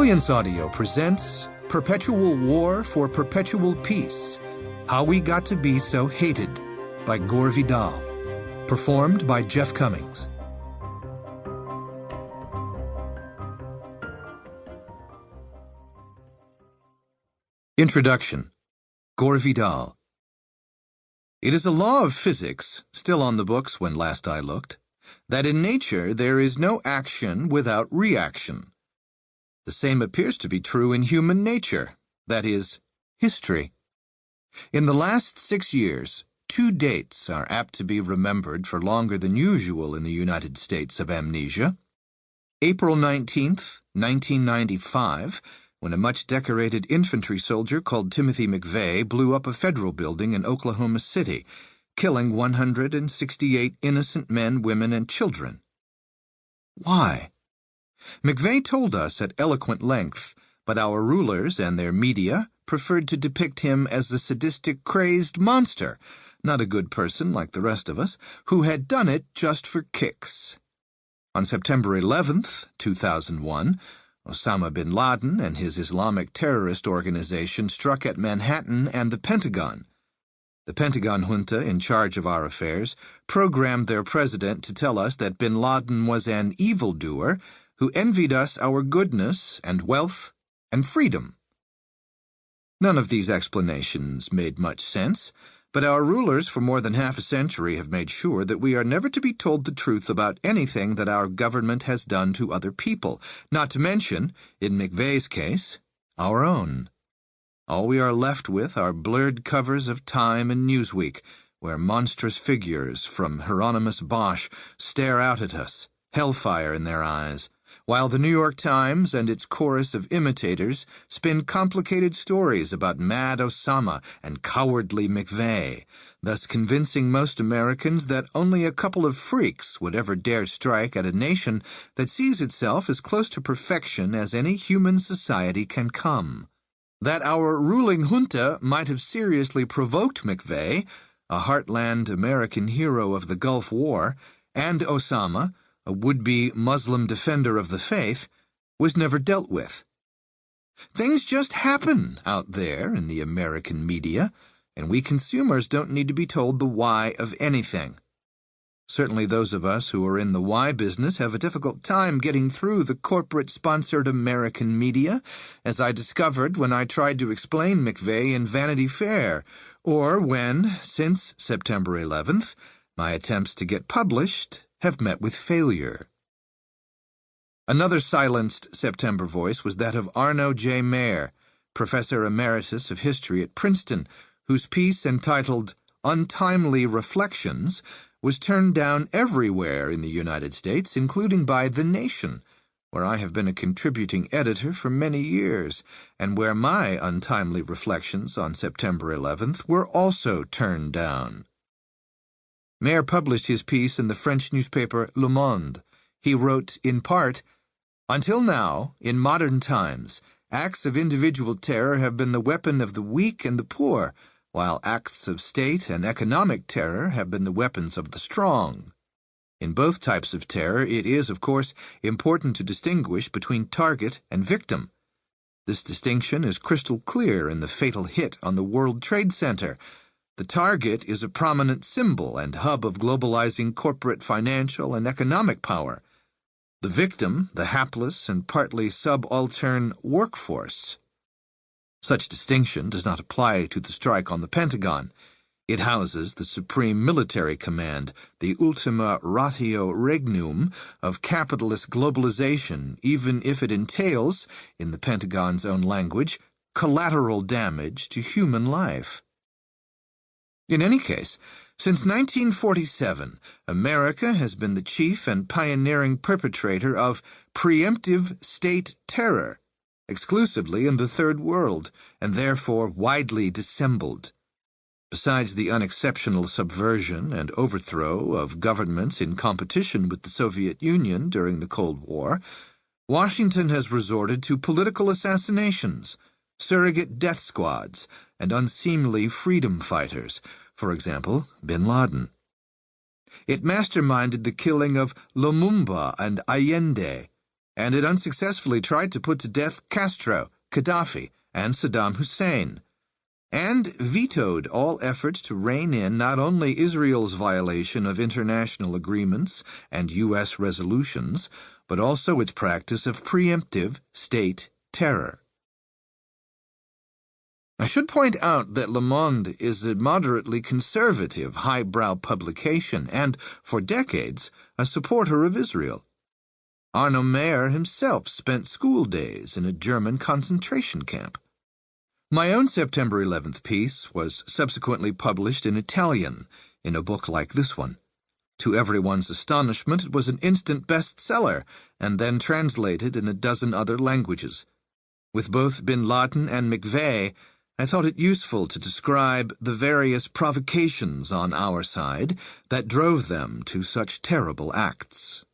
Brilliance Audio presents Perpetual War for Perpetual Peace, How We Got to Be So Hated by Gore Vidal, performed by Jeff Cummings. Introduction. Gore Vidal. It is a law of physics, still on the books when last I looked, that in nature there is no action without reaction. The same appears to be true in human nature, that is, history. In the last 6 years, 2 dates are apt to be remembered for longer than usual in the United States of amnesia. April 19th, 1995, when a much-decorated infantry soldier called Timothy McVeigh blew up a federal building in Oklahoma City, killing 168 innocent men, women, and children. Why? McVeigh told us at eloquent length, but our rulers and their media preferred to depict him as a sadistic, crazed monster, not a good person like the rest of us, who had done it just for kicks. On September 11th, 2001, Osama bin Laden and his Islamic terrorist organization struck at Manhattan and the Pentagon. The Pentagon junta in charge of our affairs programmed their president to tell us that bin Laden was an evildoer who envied us our goodness and wealth and freedom. None of these explanations made much sense, but our rulers for more than half a century have made sure that we are never to be told the truth about anything that our government has done to other people, not to mention, in McVeigh's case, our own. All we are left with are blurred covers of Time and Newsweek, where monstrous figures from Hieronymus Bosch stare out at us, hellfire in their eyes, while the New York Times and its chorus of imitators spin complicated stories about mad Osama and cowardly McVeigh, thus convincing most Americans that only a couple of freaks would ever dare strike at a nation that sees itself as close to perfection as any human society can come. That our ruling junta might have seriously provoked McVeigh, a heartland American hero of the Gulf War, and Osama, a would-be Muslim defender of the faith, was never dealt with. Things just happen out there in the American media, and we consumers don't need to be told the why of anything. Certainly those of us who are in the why business have a difficult time getting through the corporate-sponsored American media, as I discovered when I tried to explain McVeigh in Vanity Fair, or when, since September 11th, my attempts to get published have met with failure. Another silenced September voice was that of Arno J. Mayer, Professor Emeritus of History at Princeton, whose piece entitled Untimely Reflections was turned down everywhere in the United States, including by The Nation, where I have been a contributing editor for many years, and where my untimely reflections on September 11th were also turned down. Mayer published his piece in the French newspaper Le Monde. He wrote, in part, "Until now, in modern times, acts of individual terror have been the weapon of the weak and the poor, while acts of state and economic terror have been the weapons of the strong. In both types of terror, it is, of course, important to distinguish between target and victim. This distinction is crystal clear in the fatal hit on the World Trade Center. The target is a prominent symbol and hub of globalizing corporate financial and economic power. The victim, the hapless and partly subaltern workforce. Such distinction does not apply to the strike on the Pentagon. It houses the supreme military command, the ultima ratio regnum of capitalist globalization, even if it entails, in the Pentagon's own language, collateral damage to human life. In any case, since 1947, America has been the chief and pioneering perpetrator of preemptive state terror, exclusively in the Third World, and therefore widely dissembled. Besides the unexceptional subversion and overthrow of governments in competition with the Soviet Union during the Cold War, Washington has resorted to political assassinations, surrogate death squads, and unseemly freedom fighters, for example, bin Laden. It masterminded the killing of Lumumba and Allende, and it unsuccessfully tried to put to death Castro, Gaddafi, and Saddam Hussein, and vetoed all efforts to rein in not only Israel's violation of international agreements and U.S. resolutions, but also its practice of preemptive state terror. I should point out that Le Monde is a moderately conservative, highbrow publication and, for decades, a supporter of Israel. Arno Mayer himself spent school days in a German concentration camp. My own September 11th piece was subsequently published in Italian, in a book like this one. To everyone's astonishment, it was an instant bestseller, and then translated in a dozen other languages. With both Bin Laden and McVeigh, I thought it useful to describe the various provocations on our side that drove them to such terrible acts.